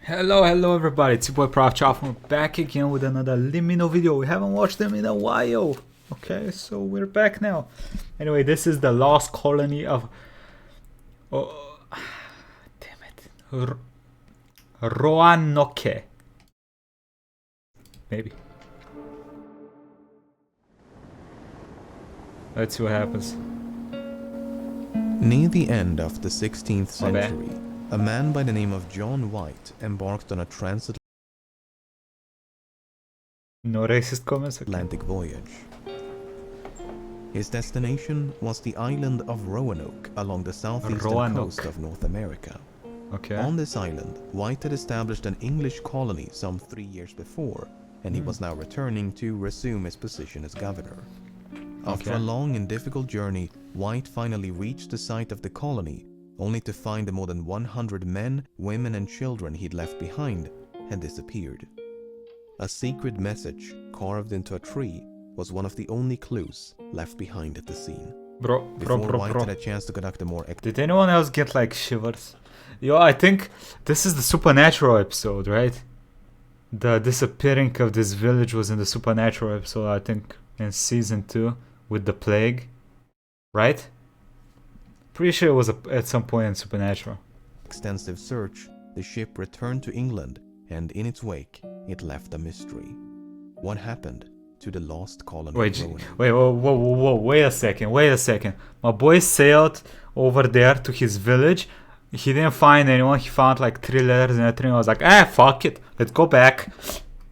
Hello everybody, it's your boy Proftrof. We're back again with another LEMMiNO video. We haven't watched them in a while. Okay, so we're back now. Anyway, this is the lost colony of... Oh, damn it. Roanoke. Maybe. Let's see what happens. Near the end of the 16th century, a man by the name of John White embarked on a transatlantic No racist comments? Okay. voyage. His destination was the island of Roanoke along the southeastern coast of North America. Okay. On this island, White had established an English colony some 3 years before, and he was now returning to resume his position as governor. After a long and difficult journey, White finally reached the site of the colony, only to find the more than 100 men, women and children he'd left behind had disappeared. A secret message carved into a tree was one of the only clues left behind at the scene. Before White had a chance to conduct a more... Did anyone else get like shivers? Yo, I think this is the supernatural episode, right? The disappearing of this village was in the supernatural episode, I think, in season 2 with the plague, right? Pretty sure it was at some point in Supernatural. Extensive search, the ship returned to England, and in its wake, it left a mystery. What happened to the lost colony? Wait a second. My boy sailed over there to his village. He didn't find anyone. He found like 3 letters and everything. I was like, fuck it. Let's go back.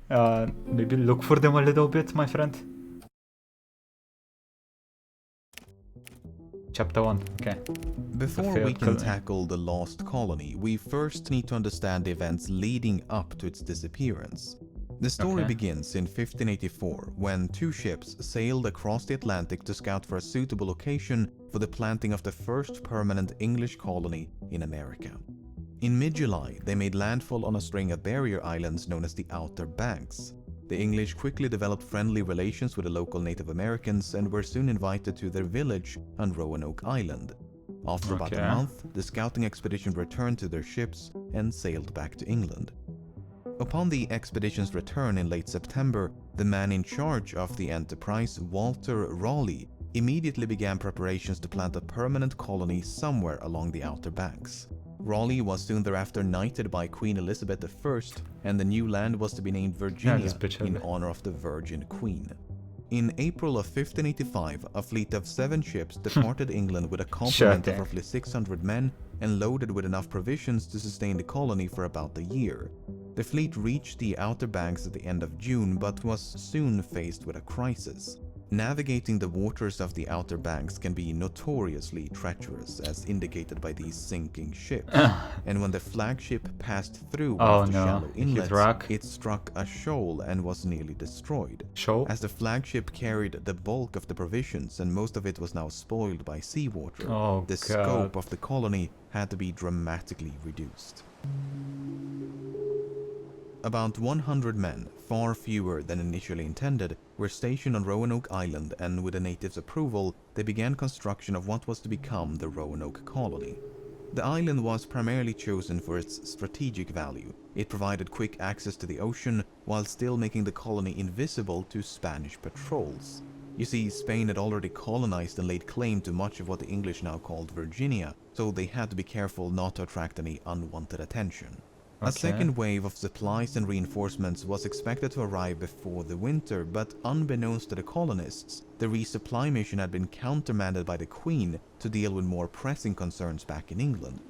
Maybe look for them a little bit, my friend. Chapter 1, okay. Before we can tackle the lost colony, we first need to understand the events leading up to its disappearance. The story begins in 1584, when 2 ships sailed across the Atlantic to scout for a suitable location for the planting of the first permanent English colony in America. In mid-July, they made landfall on a string of barrier islands known as the Outer Banks. The English quickly developed friendly relations with the local Native Americans and were soon invited to their village on Roanoke Island. After about a month, the scouting expedition returned to their ships and sailed back to England. Upon the expedition's return in late September, the man in charge of the enterprise, Walter Raleigh, immediately began preparations to plant a permanent colony somewhere along the Outer Banks. Raleigh was soon thereafter knighted by Queen Elizabeth I, and the new land was to be named Virginia in honor of the Virgin Queen. In April of 1585, a fleet of 7 ships departed England with a complement of roughly 600 men and loaded with enough provisions to sustain the colony for about a year. The fleet reached the Outer Banks at the end of June, but was soon faced with a crisis. Navigating the waters of the Outer Banks can be notoriously treacherous, as indicated by these sinking ships. And when the flagship passed through one of the shallow inlets, it struck a shoal and was nearly destroyed. As the flagship carried the bulk of the provisions and most of it was now spoiled by seawater, the scope of the colony had to be dramatically reduced. About 100 men, far fewer than initially intended, were stationed on Roanoke Island, and with the natives' approval, they began construction of what was to become the Roanoke colony. The island was primarily chosen for its strategic value. It provided quick access to the ocean, while still making the colony invisible to Spanish patrols. You see, Spain had already colonized and laid claim to much of what the English now called Virginia, so they had to be careful not to attract any unwanted attention. A second wave of supplies and reinforcements was expected to arrive before the winter, but unbeknownst to the colonists, the resupply mission had been countermanded by the Queen to deal with more pressing concerns back in England.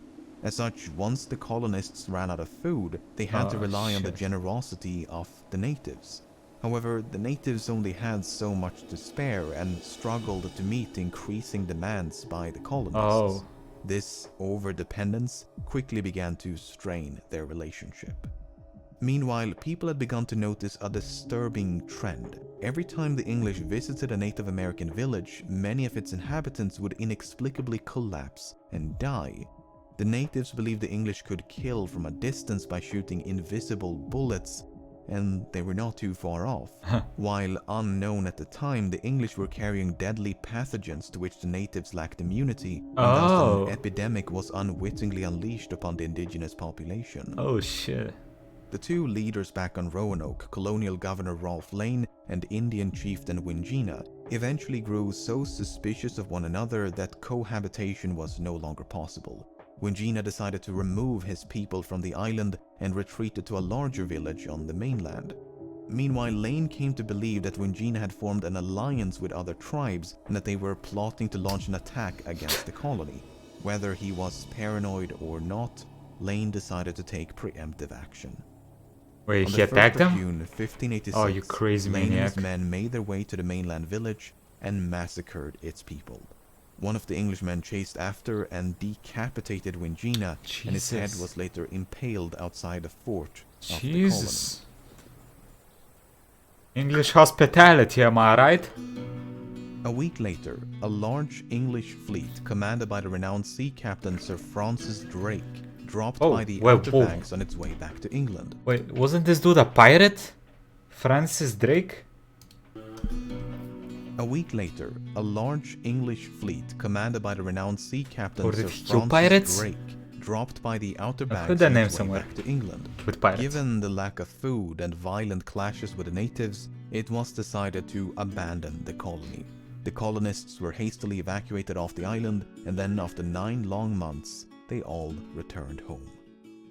As such, once the colonists ran out of food, they had to rely on the generosity of the natives. However, the natives only had so much to spare and struggled to meet increasing demands by the colonists. This overdependence quickly began to strain their relationship. Meanwhile, people had begun to notice a disturbing trend. Every time the English visited a Native American village, many of its inhabitants would inexplicably collapse and die. The natives believed the English could kill from a distance by shooting invisible bullets, and they were not too far off. While unknown at the time, the English were carrying deadly pathogens to which the natives lacked immunity, and thus an epidemic was unwittingly unleashed upon the indigenous population. Oh shit. The two leaders back on Roanoke, Colonial Governor Rolfe Lane and Indian chieftain Wingina, eventually grew so suspicious of one another that cohabitation was no longer possible. Wingina decided to remove his people from the island and retreated to a larger village on the mainland. Meanwhile, Lane came to believe that Wingina had formed an alliance with other tribes and that they were plotting to launch an attack against the colony. Whether he was paranoid or not, Lane decided to take preemptive action. Wait, On he the 1st attacked of them? June 1586, Oh, you crazy Lane and maniac. his men made their way to the mainland village and massacred its people. One of the Englishmen chased after and decapitated Wingina, and his head was later impaled outside the fort of the colony. English hospitality, am I right? A week later, a large English fleet commanded by the renowned sea captain Sir Francis Drake dropped by the Outer Banks on its way back to England. Wait, wasn't this dude a pirate? Francis Drake? A week later, a large English fleet commanded by the renowned sea captain Sir Francis Francis Drake dropped by the Outer Banks on its way back to England. Given the lack of food and violent clashes with the natives, it was decided to abandon the colony. The colonists were hastily evacuated off the island, and then after 9 long months, they all returned home.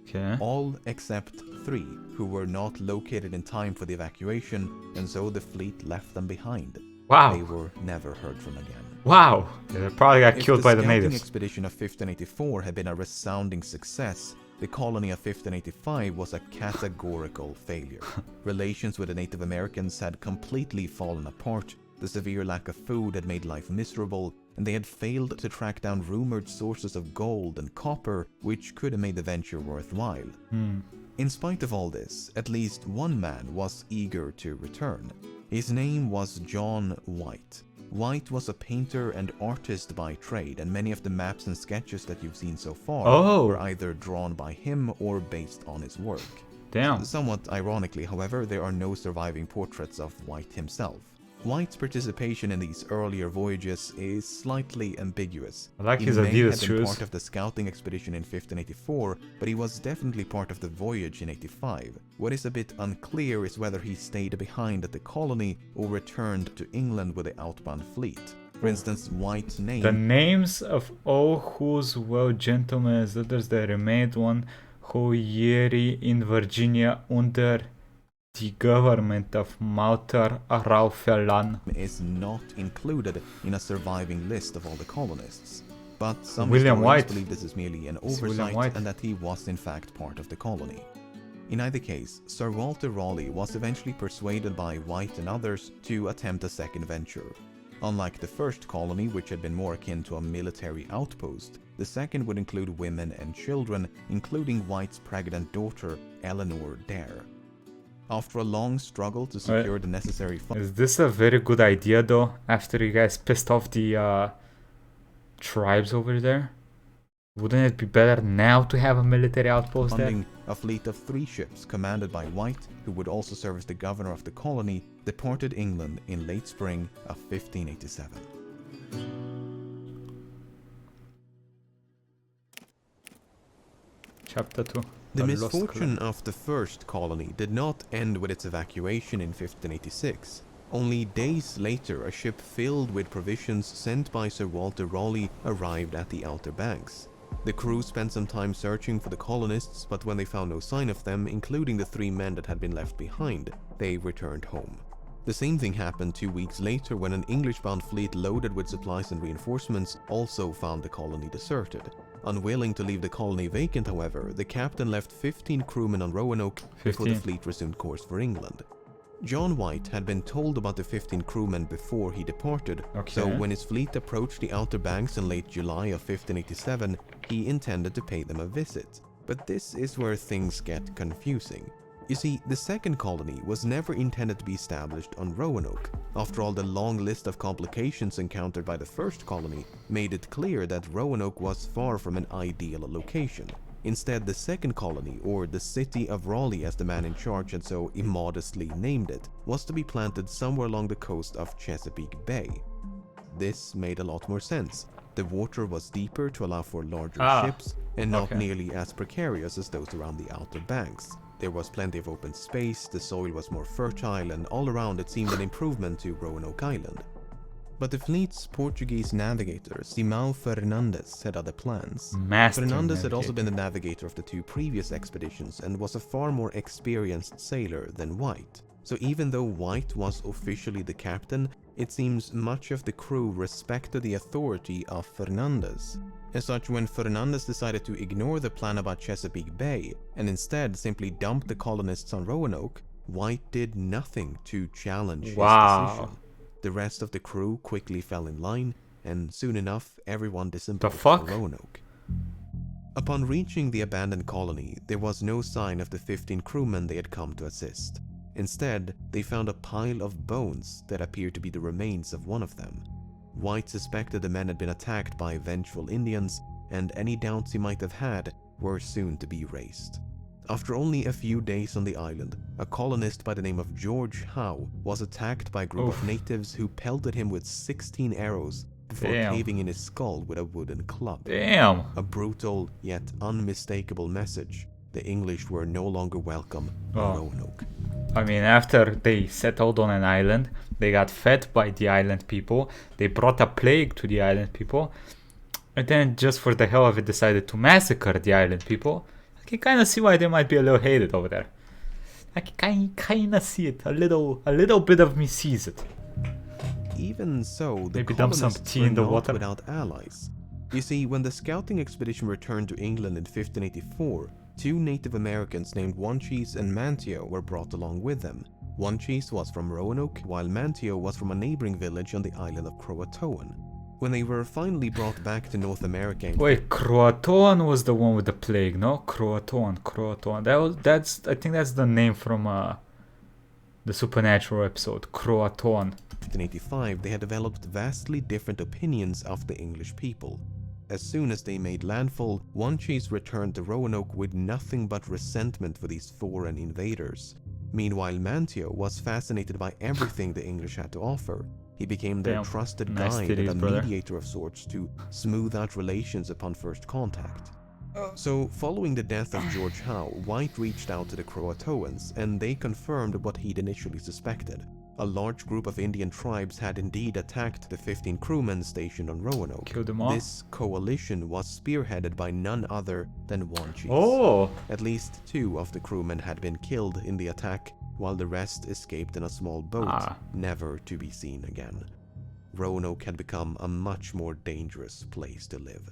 Okay. All except 3 who were not located in time for the evacuation, and so the fleet left them behind. Wow. They were never heard from again. Wow. They probably got killed by the natives. If the scouting expedition of 1584 had been a resounding success, the colony of 1585 was a categorical failure. Relations with the Native Americans had completely fallen apart. The severe lack of food had made life miserable, and they had failed to track down rumored sources of gold and copper, which could have made the venture worthwhile. In spite of all this, at least one man was eager to return. His name was John White. White was a painter and artist by trade, and many of the maps and sketches that you've seen so far were either drawn by him or based on his work. Damn. Somewhat ironically, however, there are no surviving portraits of White himself. White's participation in these earlier voyages is slightly ambiguous. I like his Adidas shoes. He may have been shoes. part of the scouting expedition in 1584, but he was definitely part of the voyage in 85. What is a bit unclear is whether he stayed behind at the colony or returned to England with the outbound fleet. For instance, White's name... The names of all whose well gentlemen as others that remained one who yearly in Virginia under the government of Malter Raufellan is not included in a surviving list of all the colonists. But some William historians White. believe this is merely an oversight and that he was in fact part of the colony. In either case, Sir Walter Raleigh was eventually persuaded by White and others to attempt a second venture. Unlike the first colony, which had been more akin to a military outpost, the second would include women and children, including White's pregnant daughter, Eleanor Dare. After a long struggle to secure the necessary funds... Is this a very good idea though, after you guys pissed off the tribes over there? Wouldn't it be better now to have a military outpost there? A fleet of 3 ships commanded by White, who would also serve as the governor of the colony, departed England in late spring of 1587. Chapter 2. The misfortune of the first colony did not end with its evacuation in 1586. Only days later, a ship filled with provisions sent by Sir Walter Raleigh arrived at the Outer Banks. The crew spent some time searching for the colonists, but when they found no sign of them, including the 3 men that had been left behind, they returned home. The same thing happened 2 weeks later when an English-bound fleet loaded with supplies and reinforcements also found the colony deserted. Unwilling to leave the colony vacant, however, the captain left 15 crewmen on Roanoke before the fleet resumed course for England. John White had been told about the 15 crewmen before he departed, so when his fleet approached the Outer Banks in late July of 1587, he intended to pay them a visit. But this is where things get confusing. You see, the second colony was never intended to be established on Roanoke. After all, the long list of complications encountered by the first colony made it clear that Roanoke was far from an ideal location. Instead, the second colony, or the city of Raleigh as the man in charge had so immodestly named it, was to be planted somewhere along the coast of Chesapeake Bay. This made a lot more sense. The water was deeper to allow for larger ships, and not nearly as precarious as those around the Outer Banks. There was plenty of open space, the soil was more fertile, and all around it seemed an improvement to Roanoke Island. But the fleet's Portuguese navigator, Simão Fernandes, had other plans. Fernandes had also been the navigator of the two previous expeditions and was a far more experienced sailor than White. So even though White was officially the captain, it seems much of the crew respected the authority of Fernandes. As such, when Fernandes decided to ignore the plan about Chesapeake Bay and instead simply dump the colonists on Roanoke, White did nothing to challenge his decision. The rest of the crew quickly fell in line, and soon enough, everyone disembarked for Roanoke. Upon reaching the abandoned colony, there was no sign of the 15 crewmen they had come to assist. Instead, they found a pile of bones that appeared to be the remains of one of them. White suspected the men had been attacked by vengeful Indians, and any doubts he might have had were soon to be raised. After only a few days on the island, a colonist by the name of George Howe was attacked by a group of natives who pelted him with 16 arrows before caving in his skull with a wooden club. A brutal yet unmistakable message. The English were no longer welcome on Roanoke. I mean, after they settled on an island, they got fed by the island people, they brought a plague to the island people, and then just for the hell of it decided to massacre the island people. I can kind of see why they might be a little hated over there. I can kind of see it. A little bit of me sees it. Even so, the maybe dump some tea in the water without allies. You see, when the scouting expedition returned to England in 1584, two Native Americans named Wanchese and Manteo were brought along with them. Wanchese was from Roanoke, while Manteo was from a neighboring village on the island of Croatoan. When they were finally brought back to North America... Wait, Croatoan was the one with the plague, no? Croatoan. I think that's the name from the Supernatural episode, Croatoan. In 1585, they had developed vastly different opinions of the English people. As soon as they made landfall, Wanchese returned to Roanoke with nothing but resentment for these foreign invaders. Meanwhile, Manteo was fascinated by everything the English had to offer. He became their trusted guide and a mediator of sorts to smooth out relations upon first contact. So, following the death of George Howe, White reached out to the Croatoans, and they confirmed what he'd initially suspected. A large group of Indian tribes had indeed attacked the 15 crewmen stationed on Roanoke. Killed them all? This coalition was spearheaded by none other than Wanchese. At least 2 of the crewmen had been killed in the attack, while the rest escaped in a small boat, never to be seen again. Roanoke had become a much more dangerous place to live.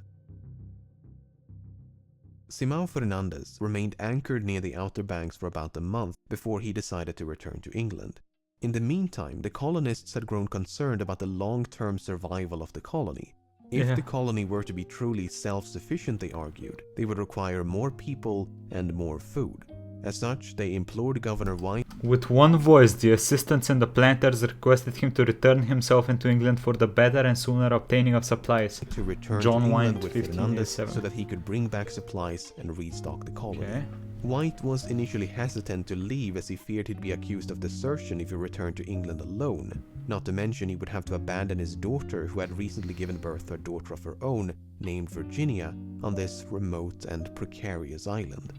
Simão Fernandes remained anchored near the Outer Banks for about a month before he decided to return to England. In the meantime, the colonists had grown concerned about the long-term survival of the colony. If the colony were to be truly self-sufficient, they argued, they would require more people and more food. As such, they implored Governor White. With one voice, the assistants and the planters requested him to return himself into England for the better and sooner obtaining of supplies. To return to England with Fernandes so that he could bring back supplies and restock the colony. White was initially hesitant to leave as he feared he'd be accused of desertion if he returned to England alone. Not to mention he would have to abandon his daughter, who had recently given birth to a daughter of her own, named Virginia, on this remote and precarious island.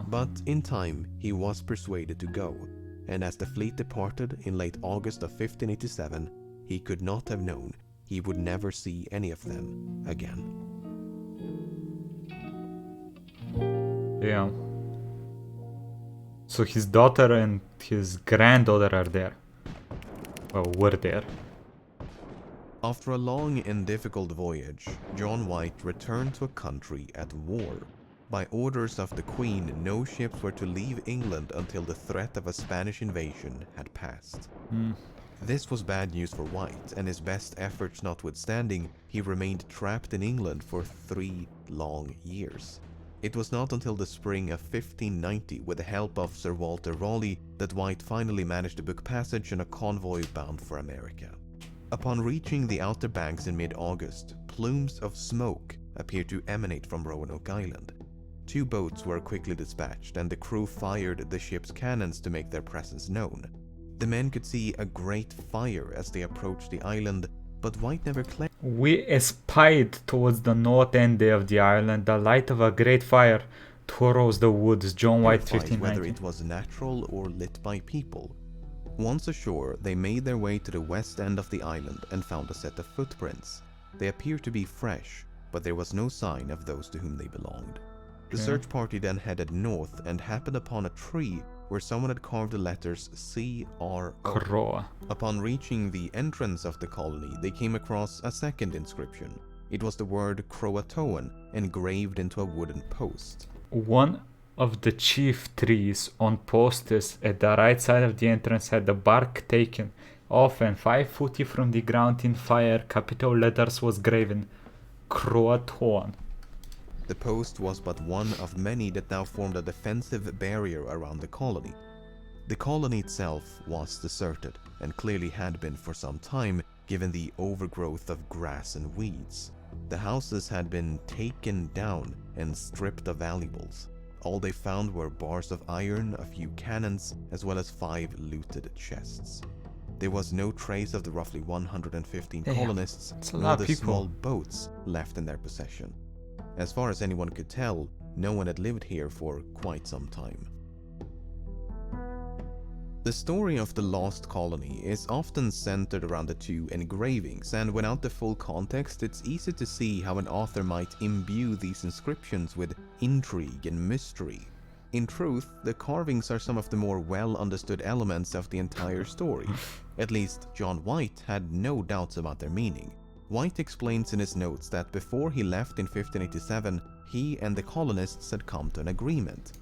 But in time, he was persuaded to go, and as the fleet departed in late August of 1587, he could not have known he would never see any of them again. So his daughter and his granddaughter are there. Well, were there. After a long and difficult voyage, John White returned to a country at war. By orders of the Queen, no ships were to leave England until the threat of a Spanish invasion had passed. This was bad news for White, and his best efforts notwithstanding, he remained trapped in England for 3 long years. It was not until the spring of 1590, with the help of Sir Walter Raleigh, that White finally managed to book passage on a convoy bound for America. Upon reaching the Outer Banks in mid-August, plumes of smoke appeared to emanate from Roanoke Island. 2 boats were quickly dispatched, and the crew fired the ship's cannons to make their presence known. The men could see a great fire as they approached the island, but White never claimed. We espied towards the north end of the island the light of a great fire, Toros the Woods, John White, whether 1590. it was natural or lit by people. Once ashore, they made their way to the west end of the island and found a set of footprints. They appeared to be fresh, but there was no sign of those to whom they belonged. The search party then headed north and happened upon a tree where someone had carved the letters C-R-O. Croa. Upon reaching the entrance of the colony, they came across a second inscription. It was the word croatoan engraved into a wooden post. One of the chief trees on posters at the right side of the entrance had the bark taken off, and 5 foot from the ground in fire, capital letters was graven croatoan. The post was but one of many that now formed a defensive barrier around the colony. The colony itself was deserted, and clearly had been for some time, given the overgrowth of grass and weeds. The houses had been taken down and stripped of valuables. All they found were bars of iron, a few cannons, as well as 5 looted chests. There was no trace of the roughly 115 colonists, nor the small boats left in their possession. As far as anyone could tell, no one had lived here for quite some time. The story of the lost colony is often centered around the 2 engravings, and without the full context, it's easy to see how an author might imbue these inscriptions with intrigue and mystery. In truth, the carvings are some of the more well-understood elements of the entire story. At least, John White had no doubts about their meaning. White explains in his notes that before he left in 1587, he and the colonists had come to an agreement.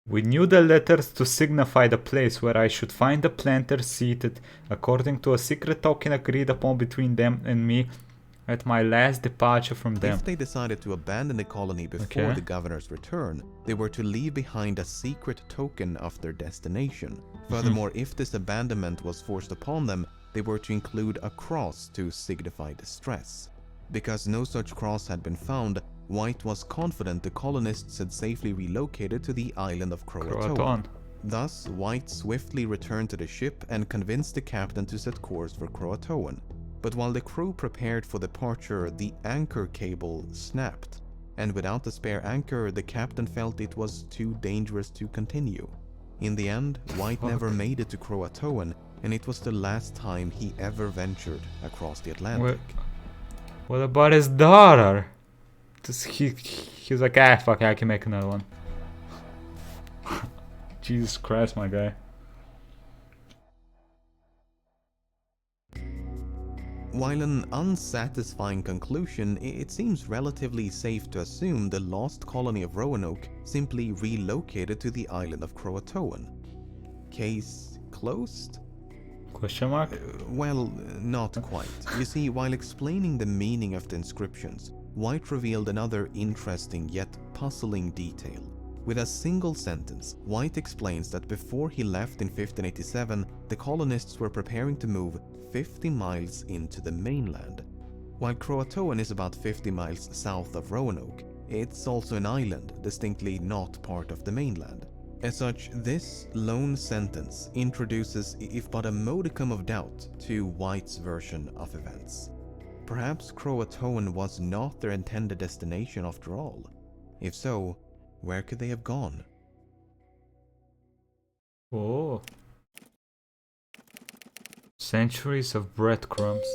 We knew the letters to signify the place where I should find the planters seated, according to a secret token agreed upon between them and me at my last departure from them. If they decided to abandon the colony before the governor's return, they were to leave behind a secret token of their destination. Furthermore, if this abandonment was forced upon them, they were to include a cross to signify distress. Because no such cross had been found, White was confident the colonists had safely relocated to the island of Croatoan. Thus, White swiftly returned to the ship and convinced the captain to set course for Croatoan. But while the crew prepared for departure, the anchor cable snapped, and without the spare anchor, the captain felt it was too dangerous to continue. In the end, White never made it to Croatoan, and it was the last time he ever ventured across the Atlantic. What about his daughter? He was like, fuck, I can make another one. Jesus Christ, my guy. While an unsatisfying conclusion, it seems relatively safe to assume the lost colony of Roanoke simply relocated to the island of Croatoan. Case closed? Question mark? Well, not quite. You see, while explaining the meaning of the inscriptions, White revealed another interesting yet puzzling detail. With a single sentence, White explains that before he left in 1587, the colonists were preparing to move 50 miles into the mainland. While Croatoan is about 50 miles south of Roanoke, it's also an island, distinctly not part of the mainland. As such, this lone sentence introduces, if but a modicum of doubt, to White's version of events. Perhaps Croatoan was not their intended destination after all. If so, where could they have gone? Oh. Centuries of breadcrumbs.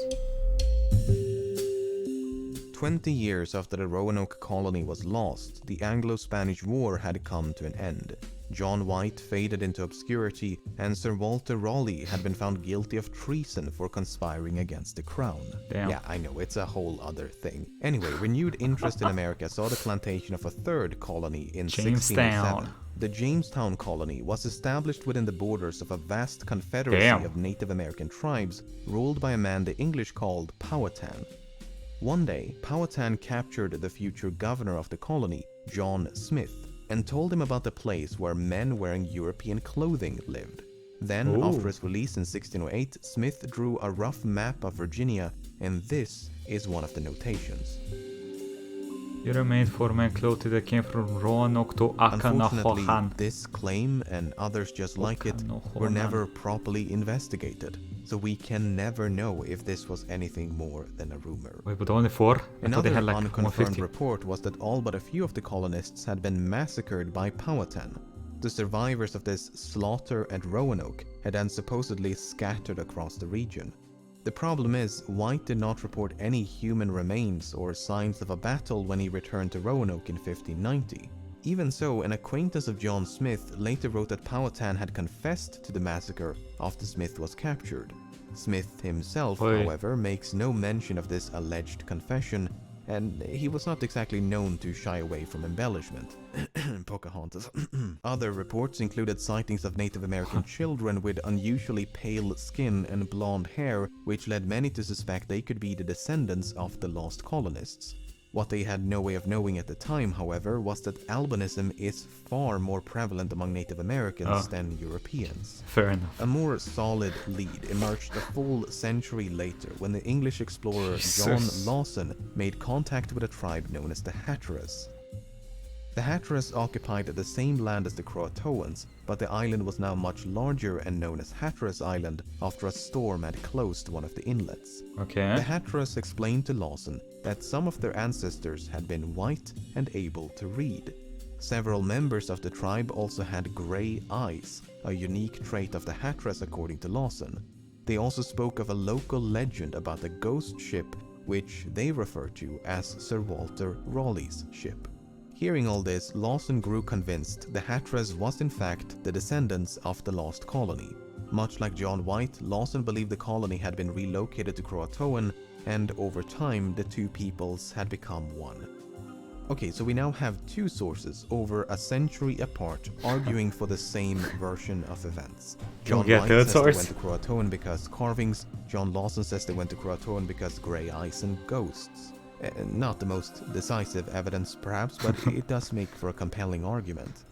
20 years after the Roanoke colony was lost, the Anglo-Spanish War had come to an end. John White faded into obscurity, and Sir Walter Raleigh had been found guilty of treason for conspiring against the crown. Damn. Yeah, I know, it's a whole other thing. Anyway, renewed interest in America saw the plantation of a third colony in 1607. The Jamestown colony was established within the borders of a vast confederacy of Native American tribes ruled by a man the English called Powhatan. One day, Powhatan captured the future governor of the colony, John Smith, and told him about the place where men wearing European clothing lived. Then, after his release in 1608, Smith drew a rough map of Virginia, and this is one of the notations. He remained 4 men clothed that came from Roanoke to Unfortunately, Akanahohan. this claim and others just like it were never properly investigated, so we can never know if this was anything more than a rumor. Wait, but only 4? Another they had like unconfirmed 150. report was that all but a few of the colonists had been massacred by Powhatan. The survivors of this slaughter at Roanoke had then supposedly scattered across the region. The problem is, White did not report any human remains or signs of a battle when he returned to Roanoke in 1590. Even so, an acquaintance of John Smith later wrote that Powhatan had confessed to the massacre after Smith was captured. Smith himself, however, makes no mention of this alleged confession, and he was not exactly known to shy away from embellishment. Pocahontas. Other reports included sightings of Native American children with unusually pale skin and blonde hair, which led many to suspect they could be the descendants of the lost colonists. What they had no way of knowing at the time, however, was that albinism is far more prevalent among Native Americans than Europeans. Fair enough. A more solid lead emerged a full century later when the English explorer John Lawson made contact with a tribe known as the Hatteras. The Hatteras occupied the same land as the Croatoans, but the island was now much larger and known as Hatteras Island after a storm had closed one of the inlets. Okay. The Hatteras explained to Lawson that some of their ancestors had been white and able to read. Several members of the tribe also had gray eyes, a unique trait of the Hatteras according to Lawson. They also spoke of a local legend about a ghost ship, which they referred to as Sir Walter Raleigh's ship. Hearing all this, Lawson grew convinced the Hatteras was in fact the descendants of the lost colony. Much like John White, Lawson believed the colony had been relocated to Croatoan, and over time the two peoples had become one. Okay, so we now have two sources over a century apart arguing for the same version of events. John White says they went to Croatoan because carvings, John Lawson says they went to Croatoan because grey eyes and ghosts. Not the most decisive evidence, perhaps, but it does make for a compelling argument.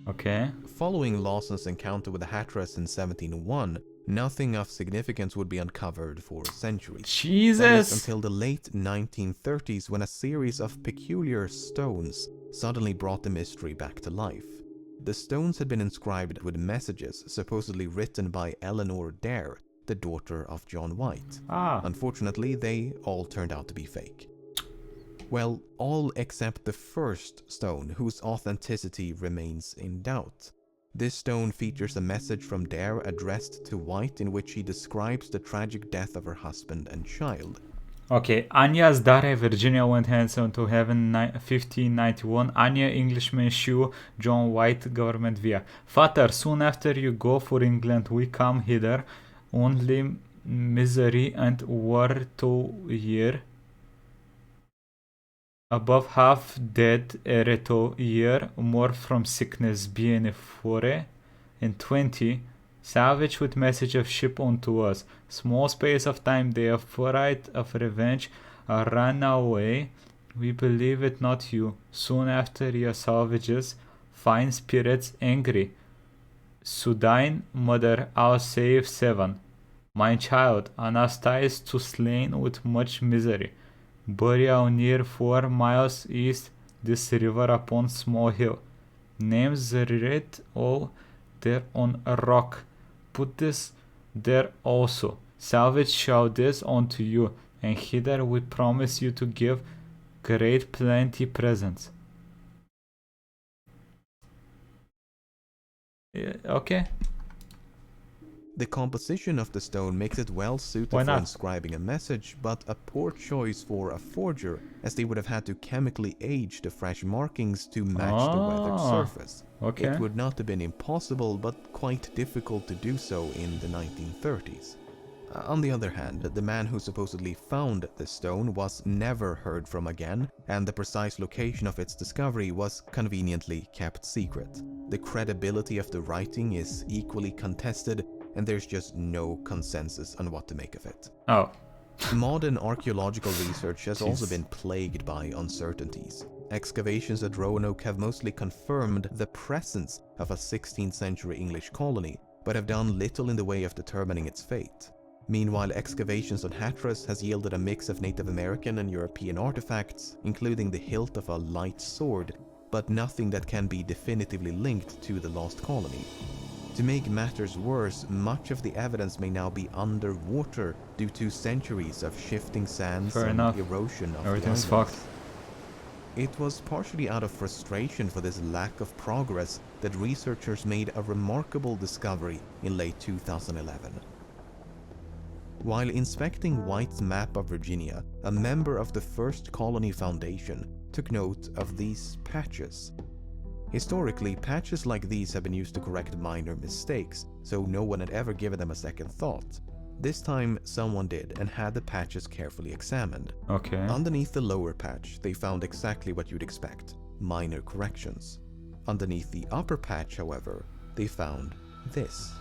Okay. Following Lawson's encounter with the Hatteras in 1701, nothing of significance would be uncovered for centuries. Jesus! Until the late 1930s, when a series of peculiar stones suddenly brought the mystery back to life. The stones had been inscribed with messages supposedly written by Eleanor Dare, the daughter of John White. Unfortunately, they all turned out to be fake. Well, all except the first stone, whose authenticity remains in doubt. This stone features a message from Dare addressed to White in which he describes the tragic death of her husband and child. Okay, Anya's daughter Virginia went handsome to heaven 1591. Anya, Englishman, Shoe, John White, government via. Father, soon after you go for England, we come hither. Only misery and war 2 year. Above half dead ereto year. More from sickness being 4. And 20. Savage with message of ship unto us. Small space of time they have forright of revenge ran away. We believe it not you. Soon after your salvages, fine spirits angry. Sudine mother I'll save 7. My child, anastasized to slain with much misery. Burial near 4 miles east this river upon small hill. Names writ all there on a rock. Put this there also. Salvage shall this unto you, and hither we promise you to give great plenty presents. Yeah, okay. The composition of the stone makes it well suited for inscribing a message, but a poor choice for a forger, as they would have had to chemically age the fresh markings to match the weathered surface. Okay. It would not have been impossible, but quite difficult to do so in the 1930s. On the other hand, the man who supposedly found the stone was never heard from again, and the precise location of its discovery was conveniently kept secret. The credibility of the writing is equally contested, and there's just no consensus on what to make of it. Modern archaeological research has also been plagued by uncertainties. Excavations at Roanoke have mostly confirmed the presence of a 16th century English colony, but have done little in the way of determining its fate. Meanwhile, excavations on Hatteras has yielded a mix of Native American and European artifacts, including the hilt of a light sword, but nothing that can be definitively linked to the lost colony. To make matters worse, much of the evidence may now be underwater due to centuries of shifting sands and erosion of the Everything's islands. fucked. It was partially out of frustration for this lack of progress that researchers made a remarkable discovery in late 2011. While inspecting White's map of Virginia, a member of the First Colony Foundation took note of these patches. Historically, patches like these have been used to correct minor mistakes, so no one had ever given them a second thought. This time, someone did and had the patches carefully examined. Okay. Underneath the lower patch, they found exactly what you'd expect, minor corrections. Underneath the upper patch, however, they found this.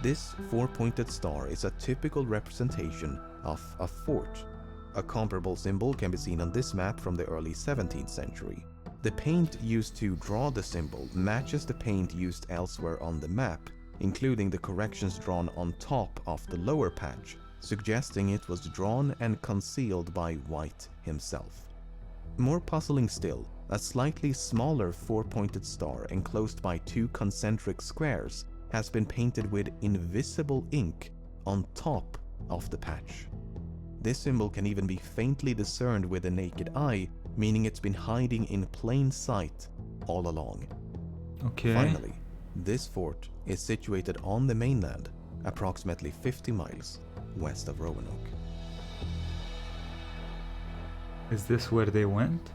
This four-pointed star is a typical representation of a fort. A comparable symbol can be seen on this map from the early 17th century. The paint used to draw the symbol matches the paint used elsewhere on the map, including the corrections drawn on top of the lower patch, suggesting it was drawn and concealed by White himself. More puzzling still, a slightly smaller four-pointed star enclosed by two concentric squares has been painted with invisible ink on top of the patch. This symbol can even be faintly discerned with the naked eye, meaning it's been hiding in plain sight all along. Okay. Finally, this fort is situated on the mainland, approximately 50 miles west of Roanoke. Is this where they went?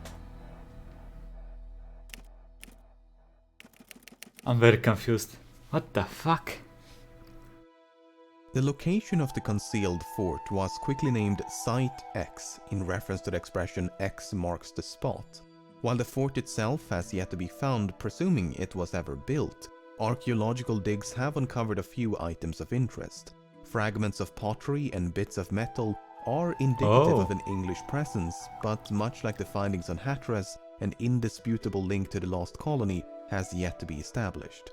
I'm very confused. What the fuck? The location of the concealed fort was quickly named Site X in reference to the expression X marks the spot. While the fort itself has yet to be found, presuming it was ever built, archaeological digs have uncovered a few items of interest. Fragments of pottery and bits of metal are indicative of an English presence, but much like the findings on Hatteras, an indisputable link to the lost colony has yet to be established.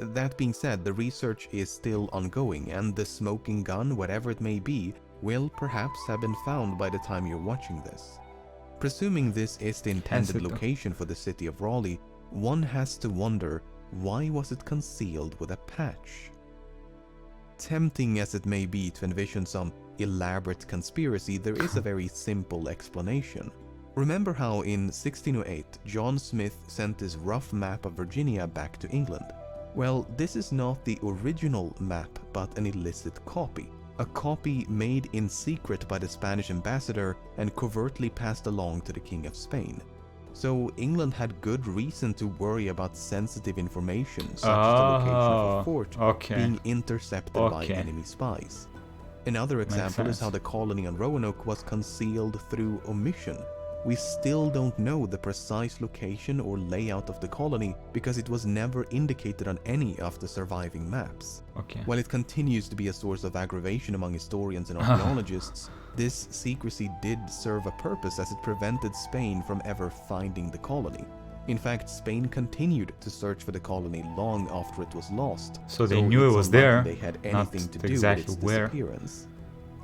That being said, the research is still ongoing, and the smoking gun, whatever it may be, will perhaps have been found by the time you're watching this. Presuming this is the intended location for the city of Raleigh, one has to wonder, why was it concealed with a patch? Tempting as it may be to envision some elaborate conspiracy, there is a very simple explanation. Remember how in 1608 John Smith sent this rough map of Virginia back to England? Well, this is not the original map, but an illicit copy. A copy made in secret by the Spanish ambassador and covertly passed along to the King of Spain. So England had good reason to worry about sensitive information, such as the location of a fort being intercepted by enemy spies. Another example is how the colony on Roanoke was concealed through omission. We still don't know the precise location or layout of the colony because it was never indicated on any of the surviving maps. While it continues to be a source of aggravation among historians and archaeologists, this secrecy did serve a purpose as it prevented Spain from ever finding the colony. In fact, Spain continued to search for the colony long after it was lost. So they knew it was there, they had anything to do with its disappearance.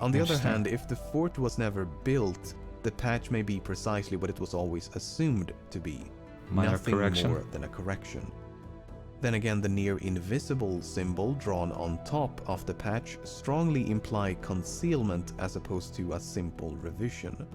On the other hand, if the fort was never built, the patch may be precisely what it was always assumed to be, nothing more than a correction. Then again, the near invisible symbol drawn on top of the patch strongly imply concealment as opposed to a simple revision.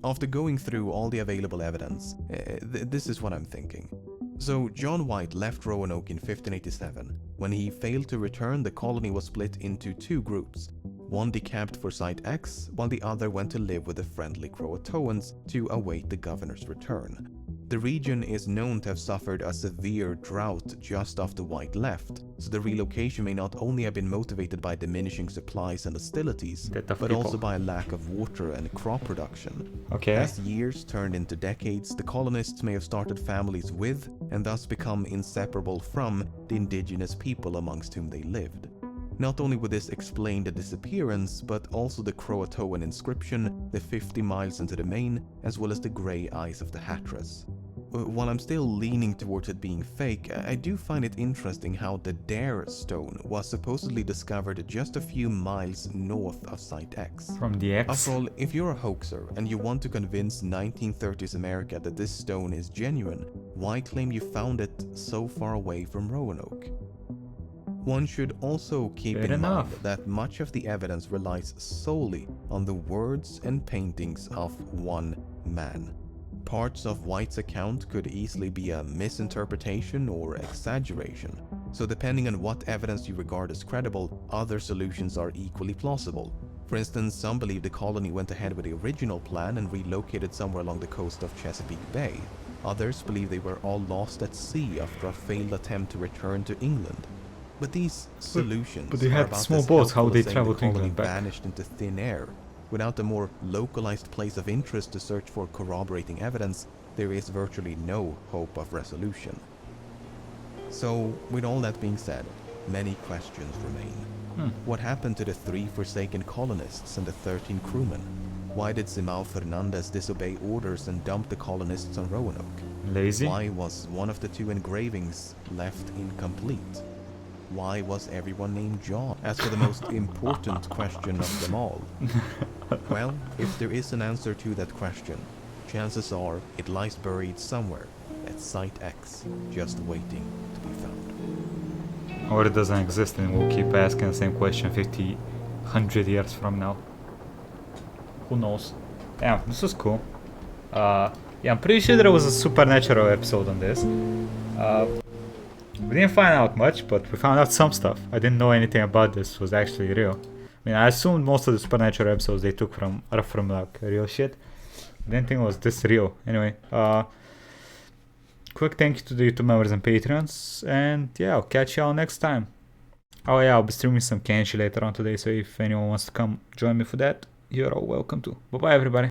After going through all the available evidence, this is what I'm thinking. So John White left Roanoke in 1587. When he failed to return, the colony was split into two groups. One decamped for Site X, while the other went to live with the friendly Croatoans to await the governor's return. The region is known to have suffered a severe drought just after White left, so the relocation may not only have been motivated by diminishing supplies and hostilities, but also by a lack of water and crop production. As years turned into decades, the colonists may have started families with, and thus become inseparable from, the indigenous people amongst whom they lived. Not only would this explain the disappearance, but also the Croatoan inscription, the 50 miles into the main, as well as the grey eyes of the Hatteras. while I'm still leaning towards it being fake, I do find it interesting how the Dare stone was supposedly discovered just a few miles north of Site X. From the X? After all, if you're a hoaxer and you want to convince 1930s America that this stone is genuine, why claim you found it so far away from Roanoke? One should also keep in mind that much of the evidence relies solely on the words and paintings of one man. Parts of White's account could easily be a misinterpretation or exaggeration, so depending on what evidence you regard as credible, other solutions are equally plausible. For instance, some believe the colony went ahead with the original plan and relocated somewhere along the coast of Chesapeake Bay. Others believe they were all lost at sea after a failed attempt to return to England. But these solutions but they had small boats, how they traveled to England back? Vanished into thin air. Without a more localized place of interest to search for corroborating evidence, there is virtually no hope of resolution. So, with all that being said, many questions remain. What happened to the 3 forsaken colonists and the 13 crewmen? Why did Simão Fernandes disobey orders and dump the colonists on Roanoke? Lazy? Why was one of the 2 engravings left incomplete? Why was everyone named John? As for the most important question of them all, well, if there is an answer to that question, chances are it lies buried somewhere at Site X, just waiting to be found. Or it doesn't exist and we'll keep asking the same question 50, 100 years from now. Who knows? Yeah, this was cool. Yeah, I'm pretty sure there was a supernatural episode on this. We didn't find out much, but we found out some stuff. I didn't know anything about this was actually real. I mean, I assumed most of the supernatural episodes they took from like real shit. I didn't think it was this real. Anyway, quick thank you to the YouTube members and Patreons, and yeah, I'll catch y'all next time. Oh yeah, I'll be streaming some Kenshi later on today, so if anyone wants to come join me for that, you're all welcome to. Bye bye everybody.